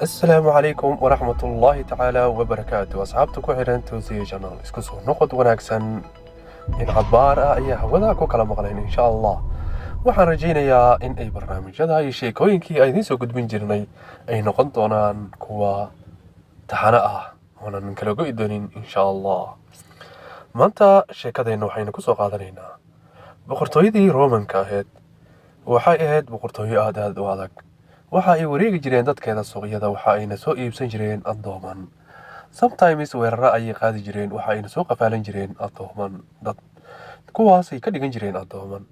السلام عليكم ورحمة الله تعالى وبركاته أصحابتك وحيران توزيع جنال اسكسو نقد وناكسن إن عبارة أي هودا كوكلا مقلين إن شاء الله waxaan rajaynayaa in ay barnaamijyada iyo sheekooyinkii ay idiin soo gudbin jirnay ay noqon doonaan kuwa taxane ah oonan kala go'i doonin insha allah maanta sheekadeenna waxaynu ku soo qaadanaynaa boqortooyadii roomanka ahayd waxay ahayd boqortooyo aad u adag waxa ay wareegi jireen dadkeeda suuqyada waxa ayna soo iibsan jireen addooman sometimes weeraro ayay qaadi jireen waxa ayna soo qafaalan jireen addooman dad kuwaasay ka dhigan jireen addooman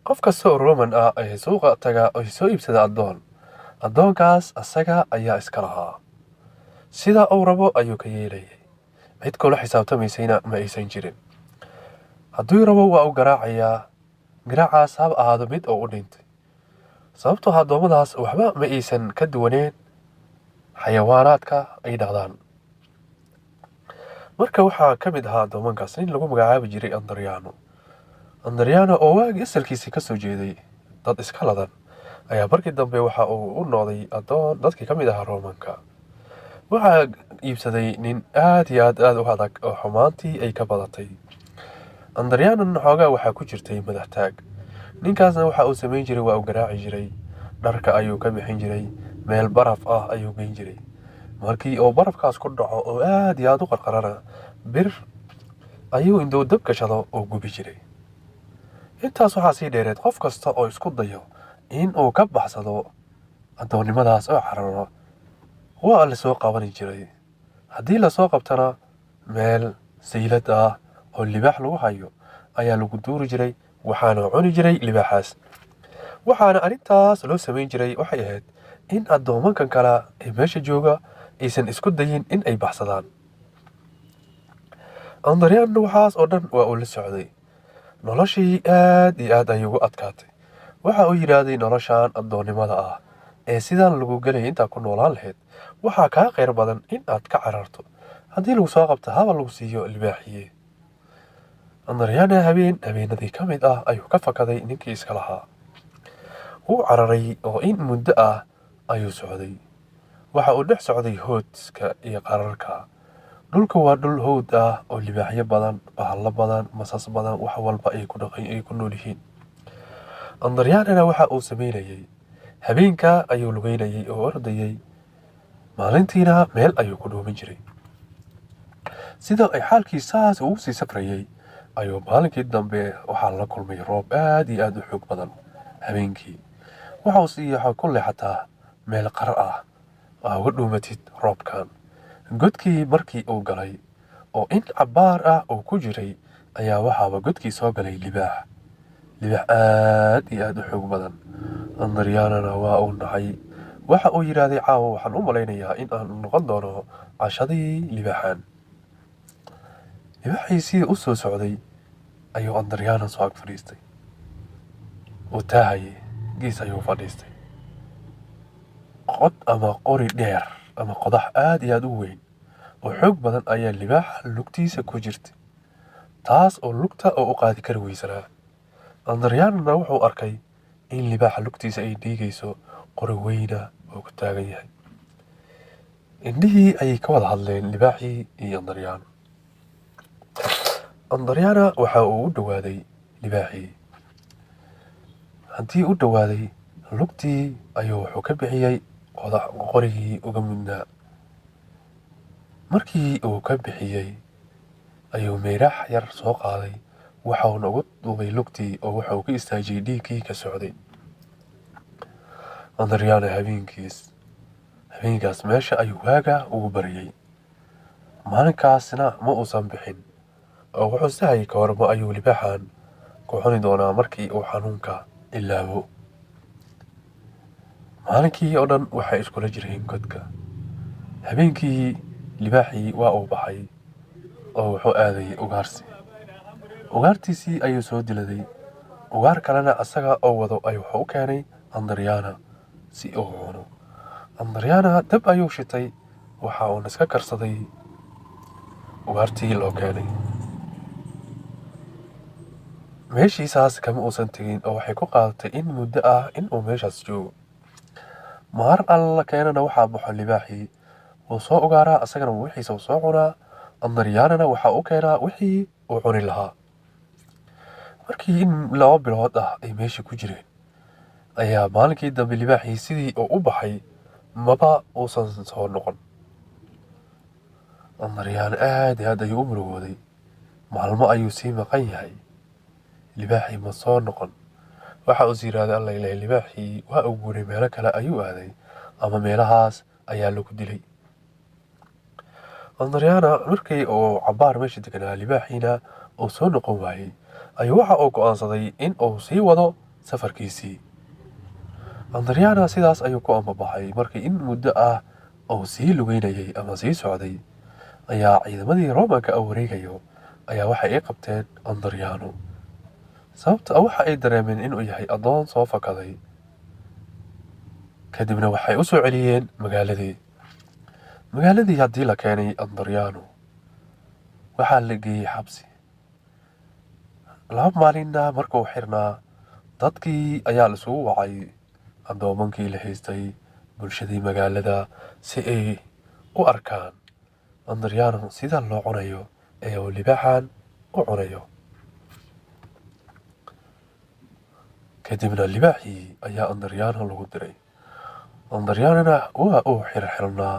qof kasta oo Roman ah ee suuqa taga oo soo iibsada addoonkaas asaga ayaa iska lahaa sida uu rabo ayuu ka yeelayay cid kale xisaabtamaysayna ma aysan jirin hadduu rabo waa uu garaacayaa garaacaas hab ahaado mid oo u dhintay sababtoo ah addoommadaas waxba ma aysan ka duwaneen xayawaanaadka ay dhaqdaan marka waxaa ka mid ahaa addoomankaas nin lagu magacaabi jiray Andriano oo waagi asalkiisii ka soo jeeday dad iska ladan ayaa markii dambe waxa uu u noqday addoon dadkii ka mid ahaa Roomanka waxaa iibsaday nin aad iyo aad u adag oo xumaantii ay ka badatay Andriano xoogaa waxaa ku jirtay madax taag ninkaasna waxa uu samayn jiray waa uu garaaci jiray dharka ayuu ka bixin jiray meel baraf ah ayuu geyn jiray markii uu barafkaas ku dhaco oo aad iyo aad u qarqarana bir ayuu indoo dab gashado oo gubi jiray intaas waxaa sii dheereed qof kasta oo isku dayo in uu ka baxsado addoonnimadaas oo cararo waa la soo qaban jiray haddii la soo qabtana meel saylad ah oo libaax lagu hayo ayaa lagu duuri jiray waxaana cuni jiray libaaxaas waxaana arrintaas loo samayn jiray waxay ahayd in addoomankan kale ee meesha jooga aysan isku dayin in ay baxsadaan Andriano waxaas oo dhan waa uu la socday noloshii aad iyo aad ayuu ugu adkaatay waxa uu yiraahday noloshan addoonnimada ah ee sidaan lagu galay inta ku noolaan lahayd waxa ka qeyr badan in aad ka cararto haddii lagu soo qabto haba lagu siiyo libaaxiye Andriano habeenadii ka mid ah ayuu ka fakaday ninkii iska lahaa wuu cararay oo in muddo ah ayuu socday waxa uu dhex socday hoodska iyo qararka dhulku waa dhul hawd ah oo libaaxyo badan bahalo badan masas badan wax walba ay ku nool yihiin Andriano waxa uu sameeyay habeenka ayuu lugeynayay oo ordayay maalintiina meel ayuu ku dhoomin jiray sida ay xaalkiisaas ugu sii safrayay ayuu maalinkii dambe waxaa la kulmay roob aad iyo aad u xoog badan habeenkii waxa uu siyaxo ku leexataa meel qarar ah oo uga dhuumatid roobkan godkii markii uu galay oo in cabaar ah uu ku jiray ayaa waxaaba godkii soo galay libaax aad iyo aad u xoog badan Andriano waa uu nacay waxa uu yiraahday caawa waxaan u malaynayaa in aan noqon doono cashadii libaaxan libaaxiisii u soo socday ayuu Andriano soo ag fadhiistay oo taahayay gees ayuu fadhiistay qod ama qori dheer ama qodax aad iyo aad u weyn oo xoog badan ayaa libaaxa lugtiisa ku jirtay taas oo lugta oo u qaadi kari weysanaa Andriano wuxuu arkay in libaaxa lugtiisa ay dhiigayso qori weyna oo ku taagan yahay indhihii ayay ka wada hadleen libaaxii iyo Andriano waxa uu u dhawaaday libaaxii haddii u dhawaaday lugtii ayuu wuxuu ka bixiyay qorigii uga mudnaa markii uu ka bixiyay ayuu meerax yar soo qaaday waxa uu ugu duubay lugtii oo waxa uu ka istaajiyay dhiigkii ka socday Andriano habeenkaas meesha ayuu waaga ugu bariyay maalinkaasna ma uusan bixin oo wuxuu sahay ka warma ayuu libaaxan ku cuni doonaa markii uu xanuunka ilaabo maalinkii oo dhan waxay iskula jireen godka habeenkii libaaxii waa uu baxay oo wuxuu aaday ugaartiisii ayuu soo diladay ugaar kalena asaga oo wado ay wuxuu u keenay Andriano si uu cuno Andriano dab ayuu shitay waxa uu iska karsaday ugaartii loo keenay meeshiisaas kama uusan tegin oo waxay ku qaadatay in muddo ah in uu meeshaas joogo maar alla keenana waxaa baxo libaaxii wuu soo ugaaraa asagana wixiisa uu soo cunaa andaryaanana waxaa u keenaa wixii uu cuni lahaa. markii in 2 bilood ah ay meesha ku jireen ayaa maalinkii dambe libaaxii sidii uu u baxay maba uusan soo noqon. andaryaan aad iyo aad ayuu u murugooday. maalmo ayuu sii maqan yahay, libaaxii ma soo noqon. waxa uu yidhaahday alla ilaahay libaaxii waa uu guuray meelo kale ayuu aaday ama meelahaas ayaa lagu dilay. andaryaana markii uu cabbaar meesha deganaa libaaxiina uu soo noqon waayey ayuu waxa uu go'aansaday in uu sii wado safarkiisii. andaryaana sidaas ayuu ku ambabaxay. markii in muddo ah uu sii lugeynayay ama sii socday ayaa ciidamadii Roomaanka oo wareegayo ayaa waxay ay qabteen andaryaano. sababta waxa ay dareemeen inuu yahay adoon soo fakaday. kadibna waxay u soo celiyeen magaaladii haddii la keenay andaryaano waxaa la geeyey xabsi. 2 maalinna markuu xirnaa dadkii ayaa la isugu wacay addoomankii la haystay bulshadii magaalada si ay u arkaan andaryaano sida loo cunayo ee uu libaaxan u cunayo. kadibna libaaxii ayaa andaryaano lagu diray. andaryaanana waa uu xirxirnaa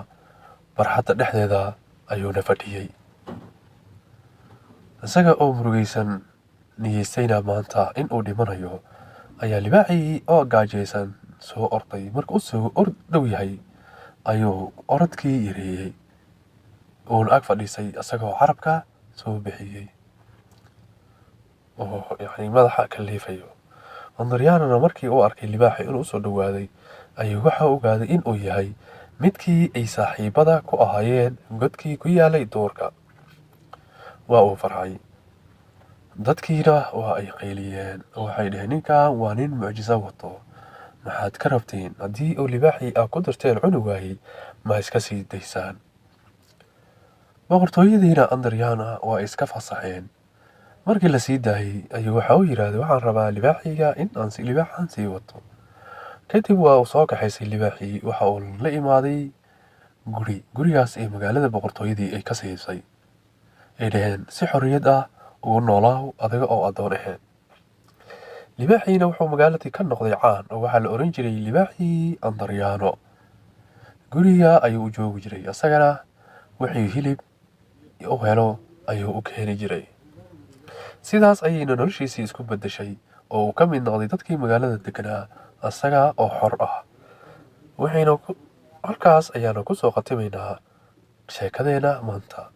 barxadda dhexdeeda ayuuna fadhiyey isaga oo murugaysan niyeystayna maanta in uu dhimanayo ayaa libaaxii oo gaajaysan soo orday. markuu soo dhow yahay ayuu orodkii yareeyey uuna ag fadhiisay isagoo carabka soo bixiyey oo madaxa ka liifayo. andaryaanana markii uu arkay libaaxii inuu soo dhowaaday ayuu waxa ogaaday in uu yahay midkii ay saaxiibada ku ahaayeen godkii ku yaalay duurka. waa uu farxay. dadkiina waa ay qayliyeen oo waxay dhaheen ninkan waa nin mucjiso wato, maxaad ka rabtiin? haddii uu libaaxii aa ku darteen cuni waayey ma iska sii daysaan? boqortooyadiina andaryaana waa iska fasaxeen. markii la sii daayey ayuu waxa uu yidhaahday waxaan rabaa libaaxiga in aan libaaxan sii wato. kadib waa uu soo kaxaysay libaaxii waxa uu la imaaday gurigaas ee magaalada boqortooyadii ay ka siisay. ay dhaheen si xorriyad ah ugu noolaaw adiga oo addoon ahayn. libaaxiina wuxuu magaaladii ka noqday caan oo waxaa la oran jiray libaaxii andaryaano. guriga ayuu u joogi jiray isagana wixii hilib u helo ayuu u keeni jiray. sidaas ayayna noloshiisii isku beddeshay oo uu ka mid noqday dadkii magaalada deganaa isaga oo xor ah. halkaas ayaanu ku soo khatimaynaa sheekadeena maanta.